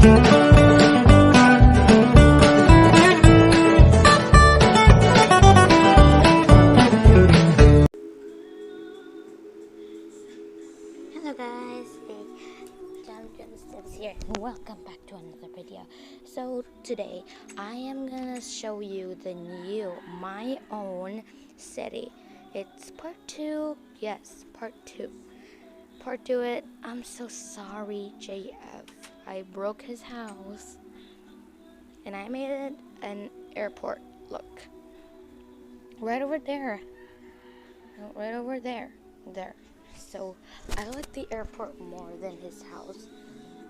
Hello guys, Steps here, and welcome back to another video. So today I am gonna show you the new my own city. It's part 2. Yes, part 2. Part 2 it. I'm so sorry, JF. I broke his house and I made it an airport. Look, right over there. Right over there. There. So I like the airport more than his house.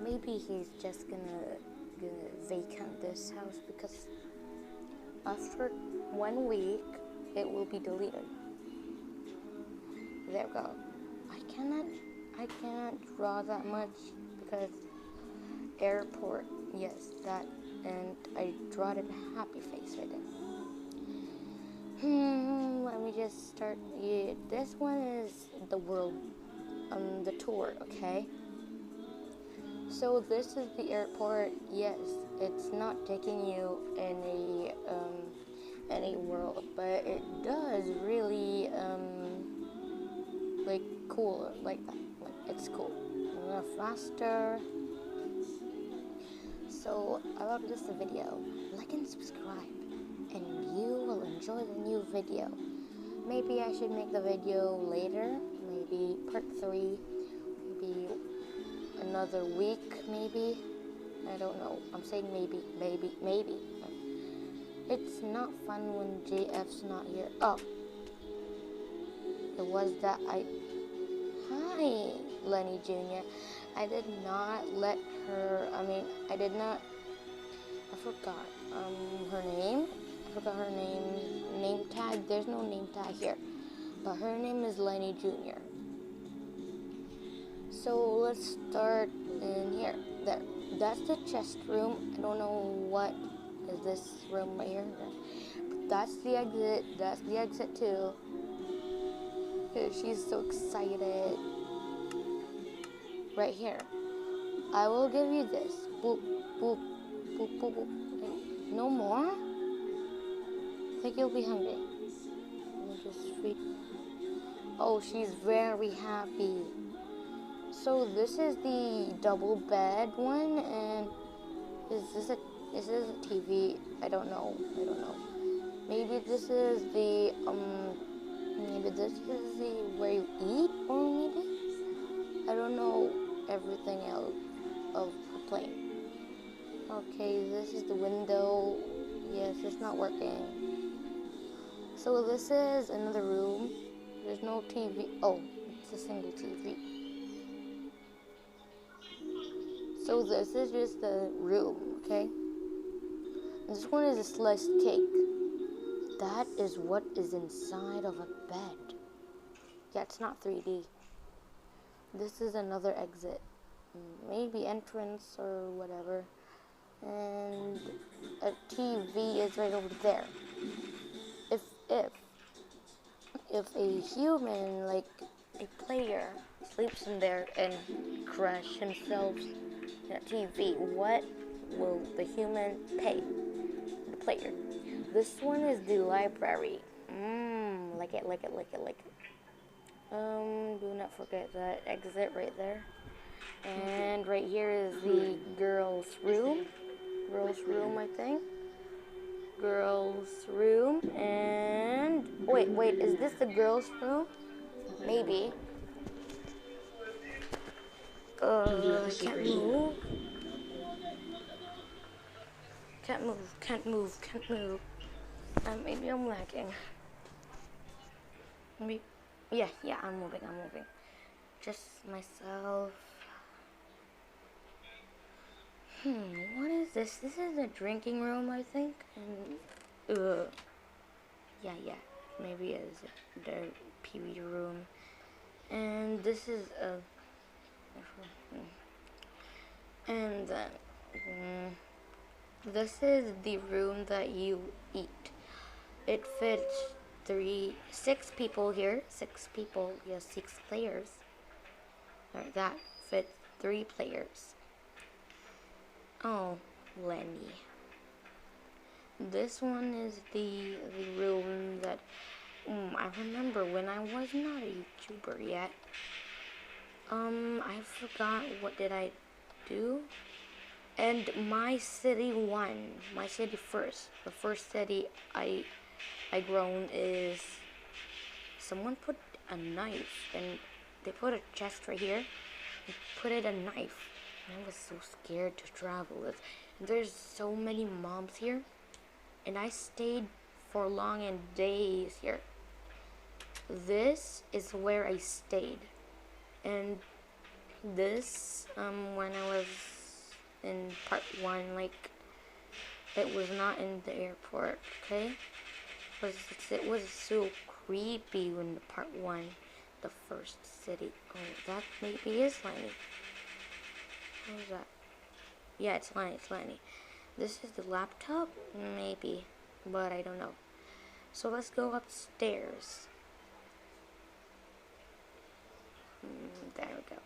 Maybe he's just gonna vacant this house because after 1 week it will be deleted. There we go. I cannot draw that much because airport. Yes, that, and I draw it a happy face right there. Let me just start. Yeah, this one is the world, the tour, okay? So this is the airport. Yes, it's not taking you in any world, but it does really, like, cool, like that. Like, it's cool. A little faster. So, I love this video. Like and subscribe, and you will enjoy the new video. Maybe I should make the video later, maybe part 3, maybe another week, maybe. I don't know. I'm saying maybe. It's not fun when JF's not here. Oh, it was that Hi, Lenny Jr. I did not let her. I forgot her name. I forgot her name tag. There's no name tag here, but her name is Lenny Jr. So let's start in here. There. That's the chest room. I don't know what is this room right here. But that's the exit. That's the exit too. She's so excited. Right here. I will give you this. Boop, boop, boop, boop, boop. No more? I think you'll be hungry. Just feed. Oh, she's very happy. So this is the double bed one, and is this a TV? I don't know. Maybe this is the where you eat, or maybe I don't know everything else of the plane. Okay, this is the window. Yes, it's not working. So this is another room. There's no TV. Oh, it's a single TV. So this is just the room, okay? And this one is a sliced cake. That is what is inside of a bed. Yeah, it's not 3D. This is another exit. Maybe entrance or whatever. And a TV is right over there. If a human, like a player, sleeps in there and crash himself in a TV, what will the human pay the player? This one is the library. Like it. Do not forget that exit right there. And right here is the girls' room. I think. Girls' room. And wait, is this the girls' room? Maybe. Can't move. Maybe I'm lagging. Maybe. Yeah, I'm moving. Just myself. What is this? This is a drinking room, I think. And, yeah. Maybe it's the PV room. And this is a. And this is the room that you eat. It fits 6 people here. 6 people. Yes, 6 players. Like that fits 3 players. Oh, Lenny. This one is the room that I remember when I was not a YouTuber yet. I forgot what did I do. And my city won. My city first. The first city I grown is someone put a knife and they put a chest right here and put it a knife. And I was so scared to travel with. And there's so many mobs here. And I stayed for long and days here. This is where I stayed. And this, when I was in part 1, like, it was not in the airport, okay? It was so creepy when the part 1, the first city. Oh, that maybe is Lenny. What was that? Yeah, it's Lenny. This is the laptop? Maybe, but I don't know. So let's go upstairs. There we go.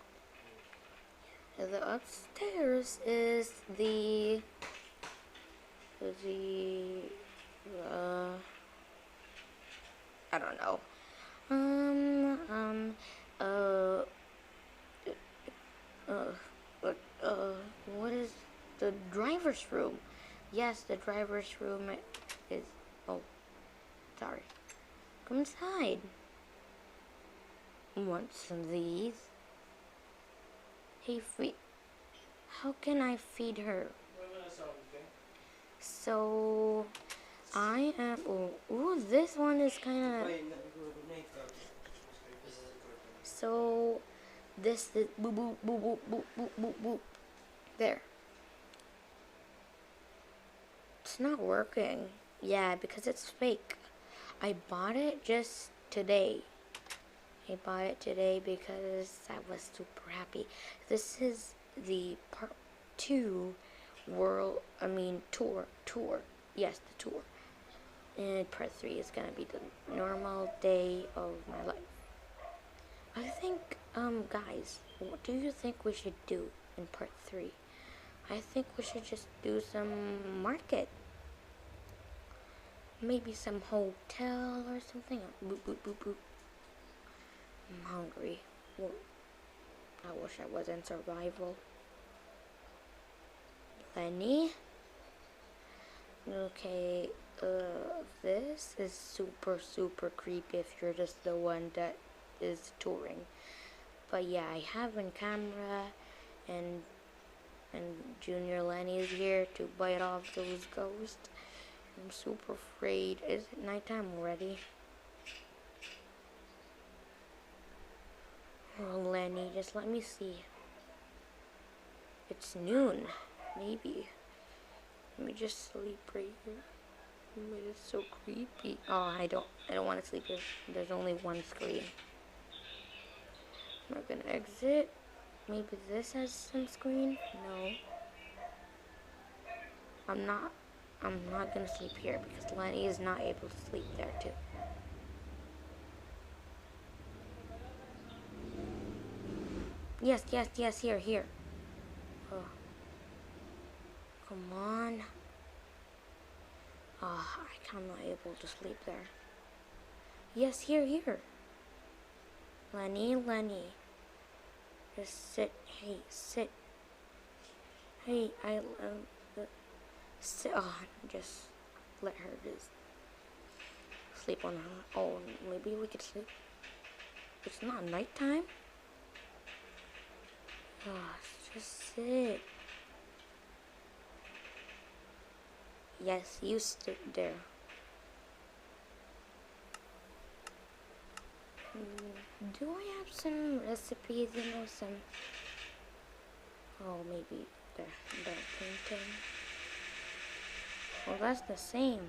The upstairs is the I don't know. What is the driver's room? Yes, the driver's room is. Oh, sorry. Come inside. Want some of these? Hey, how can I feed her? So, I am. Oh, this one is kind of. So, this is boop boop boop boop boop boop boop boop. There. It's not working. Yeah, because it's fake. I bought it just today. I bought it today because I was super happy. This is the part 2 tour. Yes, the tour. And part 3 is gonna be the normal day of my life. I think, guys, what do you think we should do in part 3? I think we should just do some market. Maybe some hotel or something. Boop, boop, boop, boop. I'm hungry. Well, I wish I was in survival. Lenny? Okay, this is super, super creepy if you're just the one that is touring. But yeah, I have a camera and Junior Lenny is here to bite off those ghosts. I'm super afraid. Is it nighttime already? Oh, Lenny, just let me see. It's noon, maybe. Let me just sleep right here. It's so creepy. Oh, I don't want to sleep here. There's only one screen. I'm not gonna exit. Maybe this has some screen. No. I'm not gonna sleep here because Lenny is not able to sleep there too. Yes, here. Oh. Come on. Oh, I'm not able to sleep there. Yes, here. Lenny. Just sit. Hey, sit. Hey, sit. Oh, just let her just sleep on her own. Maybe we could sleep. It's not nighttime. Oh, just sit. Yes, you sit there. Do I have some recipes, some? Oh, maybe the painting. Well, that's the same.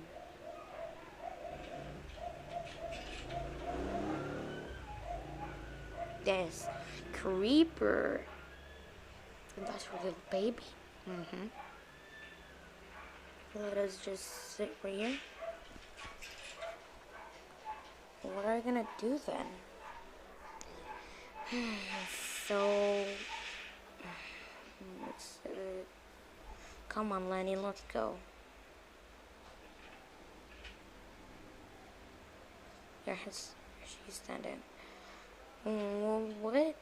Yes, creeper. And that's for little baby. Let us just sit right here. What are we gonna do then? So Come on, Lenny, let's go. She's standing. What?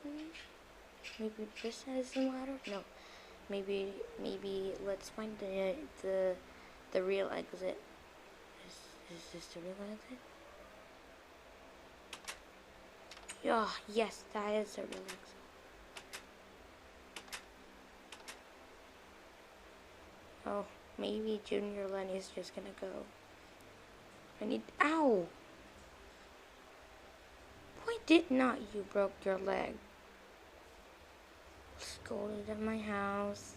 Maybe this has a ladder? No. Maybe let's find the real exit. Is this the real exit? Oh, yes, that is the real exit. Oh, maybe Junior Lenny's just gonna go. Ow! Why did not you broke your leg? Scolded at my house.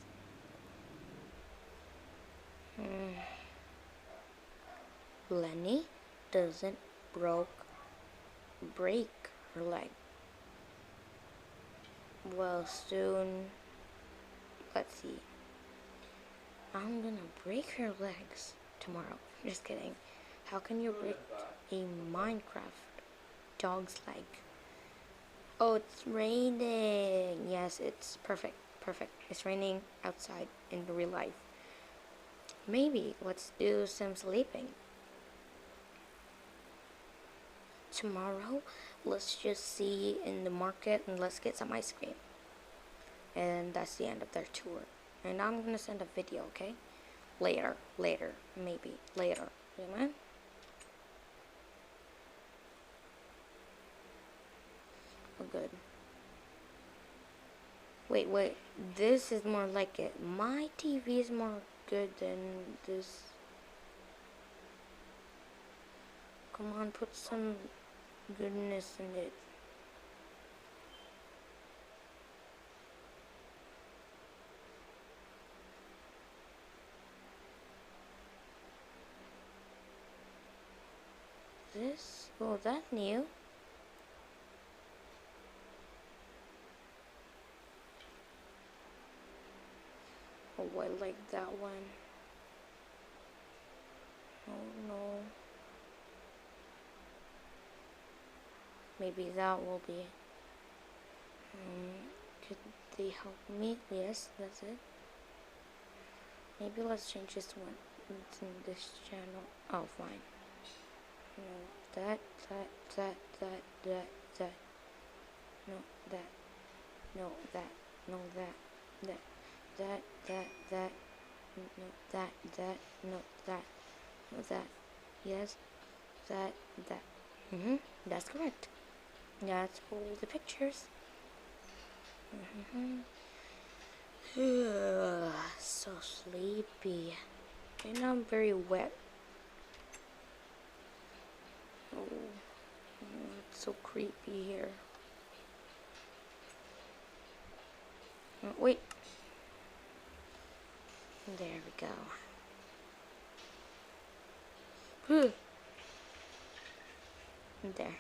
Lenny doesn't break her leg. Well, soon. Let's see. I'm gonna break her legs tomorrow. Just kidding. How can you break a Minecraft dog's leg? Oh, it's raining. Yes, it's perfect. Perfect. It's raining outside in real life. Maybe let's do some sleeping. Tomorrow, let's just see in the market and let's get some ice cream. And that's the end of their tour. And I'm gonna send a video, okay? Later, maybe later. Amen? Oh, good. Wait. This is more like it. My TV is more good than this. Come on, put some goodness in it. This? Oh, that's new. Oh, I like that one. Oh no. Maybe that will be. Could they help me? Yes, that's it. Maybe let's change this one. It's in this channel. Oh, fine. No, that. No, that. No, that. No, that. No, that. No, that. Yes, that. That's correct. That's all the pictures. So sleepy. And I'm very wet. Oh, it's so creepy here. Oh, wait. There we go. There.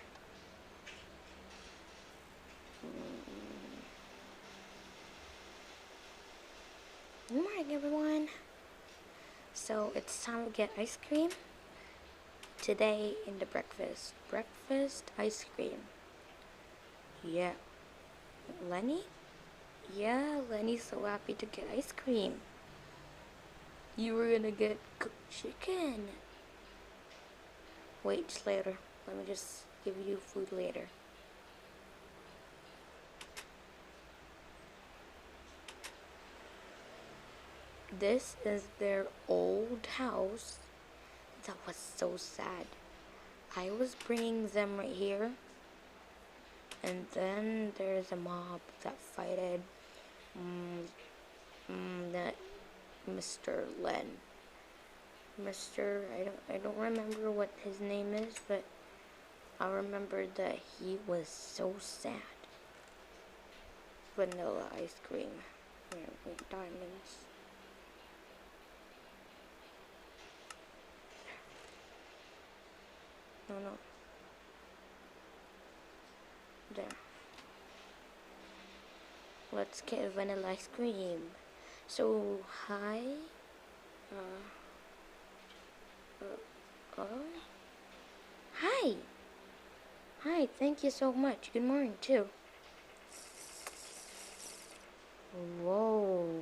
Good morning, everyone. So it's time to get ice cream. Today in the breakfast ice cream. Yeah. Lenny? Yeah, Lenny's so happy to get ice cream. You were gonna get cooked chicken. Wait, just later. Let me just give you food later. This is their old house. That was so sad. I was bringing them right here. And then there's a mob that fighted that Mr. Len. I don't remember what his name is, but I remember that he was so sad. Vanilla ice cream. With diamonds. No. There. Let's get vanilla ice cream. So, hi. Hi. Hi, thank you so much. Good morning, too. Whoa.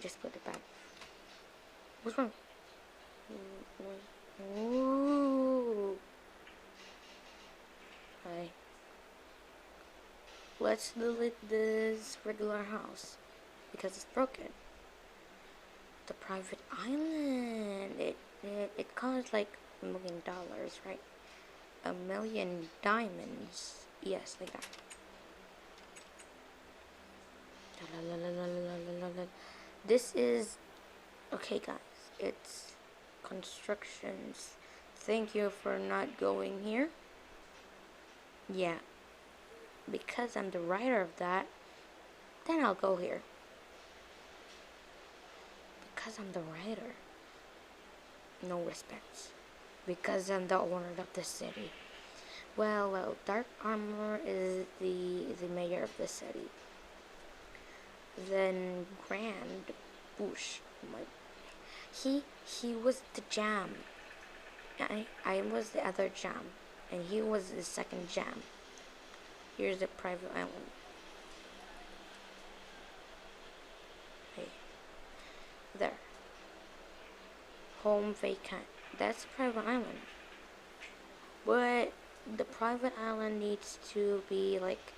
just put it back. What's wrong? Ooh. Okay. Let's delete this regular house because it's broken. The private island. It costs like $1 million, right? 1,000,000 diamonds. Yes, like that. This is okay, guys. It's constructions. Thank you for not going here. Yeah, because I'm the writer of that, then I'll go here. Because I'm the writer. No respects. Because I'm the owner of the city. Well, Dark Armor is the mayor of the city. Then Grand Bush, he was the jam. I was the other jam, and he was the second jam. Here's the private island. Hey, there. Home vacant. That's private island. But the private island needs to be like,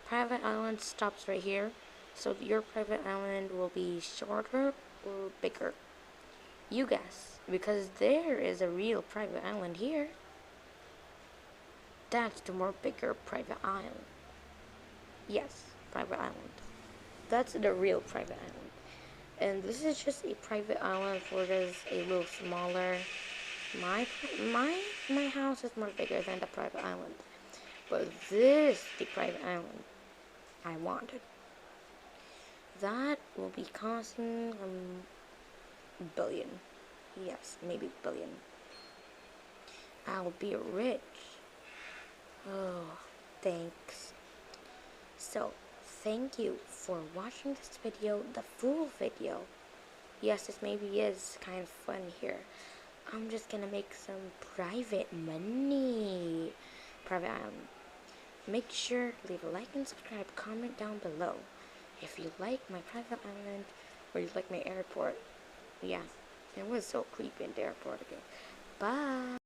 private island stops right here. So your private island will be shorter or bigger. You guess, because there is a real private island here. That's the more bigger private island. Yes, private island. That's the real private island. And this is just a private island for this a little smaller. My house is more bigger than the private island. But this the private island I wanted. That will be costing $1 billion. Yes, maybe billion. I'll be rich. Oh, thanks. So, thank you for watching this video, the full video. Yes, this maybe is kind of fun here. I'm just gonna make some private money. Private island. Make sure leave a like and subscribe, comment down below if you like my private island or you like my airport. Yeah, it was so creepy in the airport again. Bye.